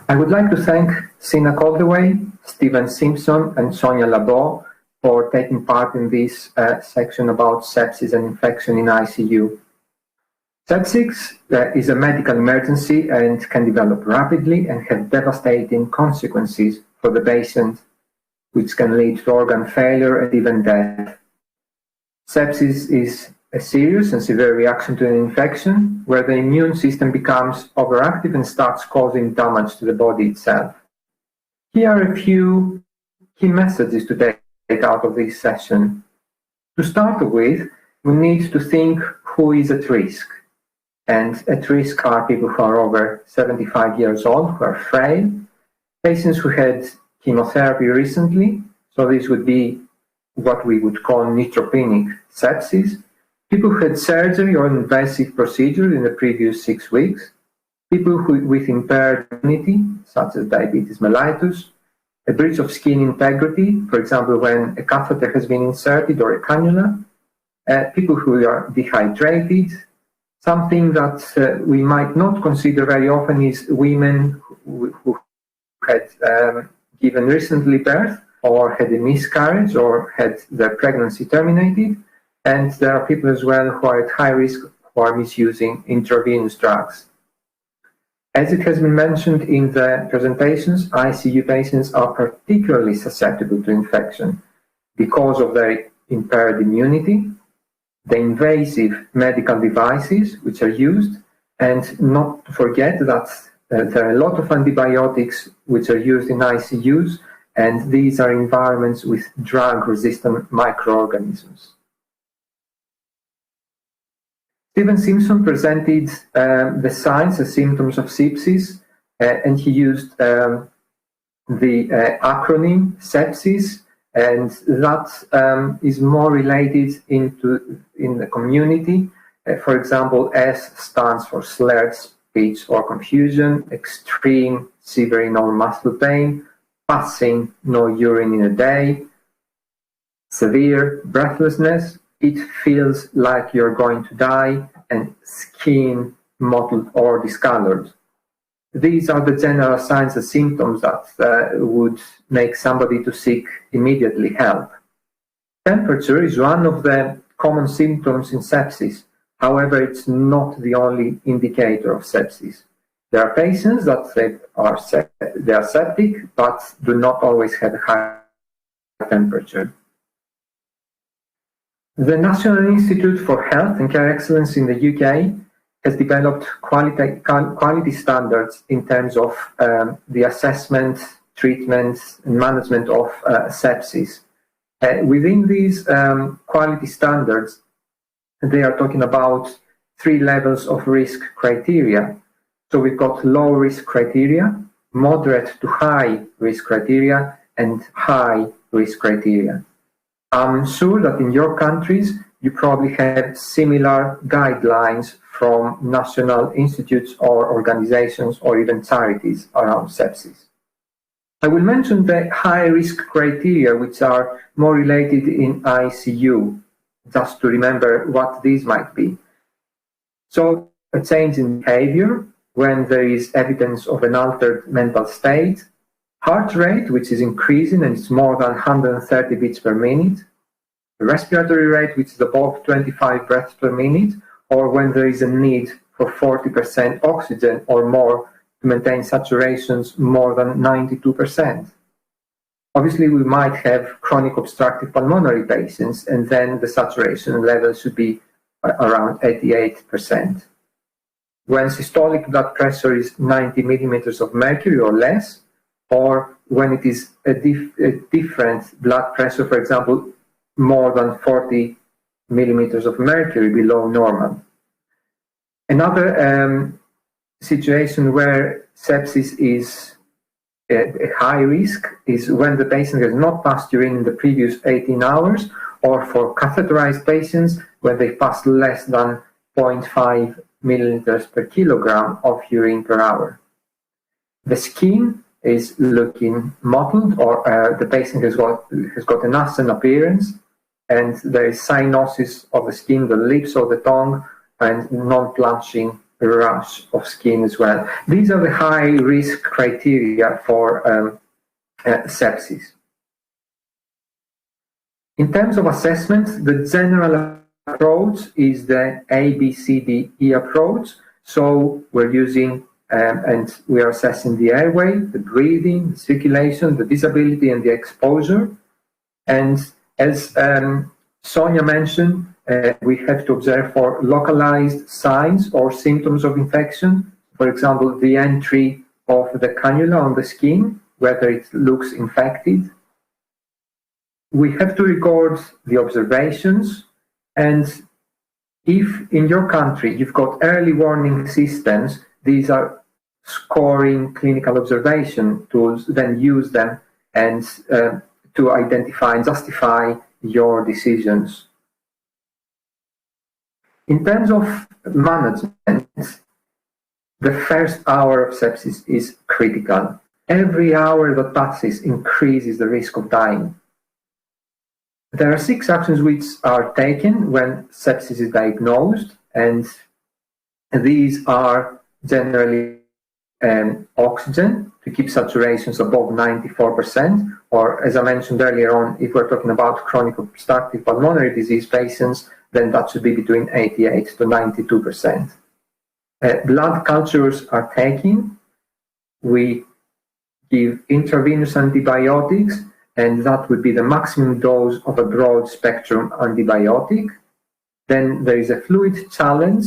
I would like to thank Sina Caldaway, Stephen Simpson, and Sonia Labo for taking part in this section about sepsis and infection in ICU. Sepsis is a medical emergency and can develop rapidly and have devastating consequences for the patient, which can lead to organ failure and even death. Sepsis is a serious and severe reaction to an infection where the immune system becomes overactive and starts causing damage to the body itself. Here are a few key messages to take out of this session. To start with, we need to think who is at risk. And at risk are people who are over 75 years old, who are frail, patients who had chemotherapy recently, so this would be what we would call neutropenic sepsis, people who had surgery or invasive procedures in the previous 6 weeks, people with impaired immunity, such as diabetes mellitus, a breach of skin integrity, for example, when a catheter has been inserted or a cannula, people who are dehydrated. Something that we might not consider very often is women who had given recently birth or had a miscarriage or had their pregnancy terminated. And there are people as well who are at high risk who are misusing intravenous drugs. As it has been mentioned in the presentations, ICU patients are particularly susceptible to infection because of their impaired immunity, the invasive medical devices which are used, and not to forget that there are a lot of antibiotics which are used in ICUs, and these are environments with drug-resistant microorganisms. Stephen Simpson presented the signs and symptoms of sepsis, and he used the acronym sepsis, and that is more related in the community. For example, S stands for slurred speech or confusion, extreme severe muscle pain, passing no urine in a day, severe breathlessness, it feels like you're going to die, and skin mottled or discolored. These are the general signs and symptoms that would make somebody to seek immediately help. Temperature is one of the common symptoms in sepsis. However, it's not the only indicator of sepsis. There are patients that they are septic but do not always have a high temperature. The National Institute for Health and Care Excellence in the UK has developed quality standards in terms of the assessment, treatment, and management of sepsis. Within these quality standards, they are talking about 3 levels of risk criteria. So we've got low risk criteria, moderate to high risk criteria, and high risk criteria. I'm sure that in your countries, you probably have similar guidelines from national institutes or organizations or even charities around sepsis. I will mention the high-risk criteria, which are more related in ICU, just to remember what these might be. So, a change in behavior when there is evidence of an altered mental state, heart rate, which is increasing and it's more than 130 beats per minute, respiratory rate, which is above 25 breaths per minute, or when there is a need for 40% oxygen or more to maintain saturations more than 92%. Obviously, we might have chronic obstructive pulmonary patients, and then the saturation level should be around 88%. When systolic blood pressure is 90 millimeters of mercury or less, or when it is a different blood pressure, for example, more than 40 millimeters of mercury below normal. Another situation where sepsis is a high risk is when the patient has not passed urine in the previous 18 hours, or for catheterized patients when they pass less than 0.5 milliliters per kilogram of urine per hour. The skin is looking mottled, or the patient has got an ashen appearance, and there is cyanosis of the skin, the lips or the tongue, and non-blanching rash of skin as well. These are the high risk criteria for sepsis. In terms of assessment, the general approach is the ABCDE approach. So we're using and we are assessing the airway, the breathing, the circulation, the visibility, and the exposure. And as Sonia mentioned, we have to observe for localized signs or symptoms of infection. For example, the entry of the cannula on the skin, whether it looks infected. We have to record the observations, and if in your country you've got early warning systems, these are scoring clinical observation tools, then use them and to identify and justify your decisions. In terms of management, the first hour of sepsis is critical. Every hour that passes increases the risk of dying. There are 6 actions which are taken when sepsis is diagnosed, and these are generally oxygen to keep saturations above 94%, or as I mentioned earlier on, if we're talking about chronic obstructive pulmonary disease patients, then that should be between 88 to 92%. Blood cultures are taken. We give intravenous antibiotics, and that would be the maximum dose of a broad spectrum antibiotic. Then there is a fluid challenge,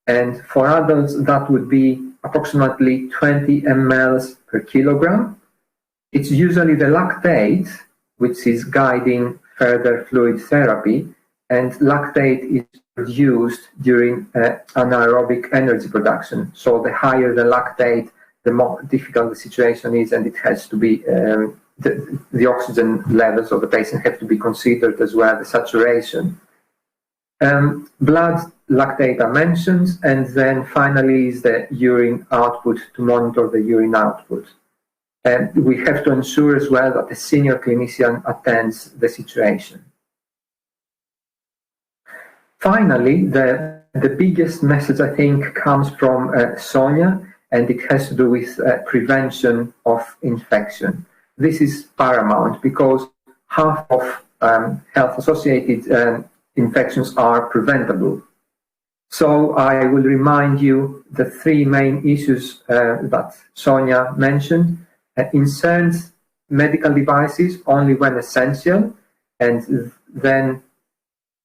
and for adults that would be approximately 20 mL per kilogram. It's usually the lactate which is guiding further fluid therapy, and lactate is produced during anaerobic energy production. So the higher the lactate, the more difficult the situation is, and it has to be the oxygen levels of the patient have to be considered as well, the saturation. Blood lactate are mentioned, and then finally is the urine output to monitor the urine output. And we have to ensure as well that the senior clinician attends the situation. Finally, the biggest message I think comes from Sonia, and it has to do with prevention of infection. This is paramount because half of health-associated infections are preventable. So I will remind you the 3 main issues that Sonia mentioned. Insert medical devices only when essential, and then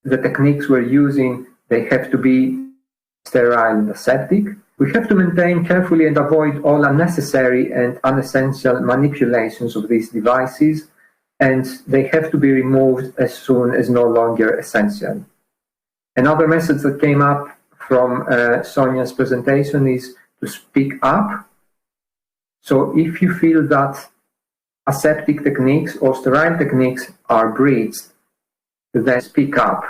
the techniques we're using, they have to be sterile and aseptic. We have to maintain carefully and avoid all unnecessary and unessential manipulations of these devices, and they have to be removed as soon as no longer essential. Another message that came up from Sonia's presentation is to speak up. So if you feel that aseptic techniques or sterile techniques are breached, then speak up.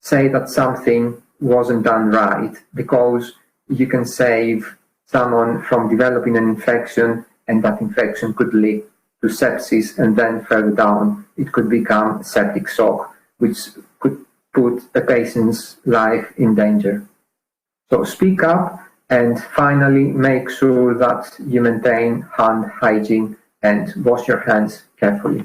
Say that something wasn't done right, because you can save someone from developing an infection, and that infection could lead to sepsis, and then further down it could become septic shock, which could put a patient's life in danger. So speak up, and finally make sure that you maintain hand hygiene and wash your hands carefully.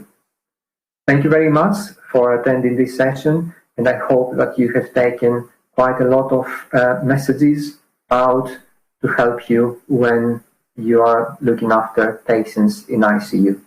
Thank you very much for attending this session, and I hope that you have taken quite a lot of messages out to help you when you are looking after patients in ICU.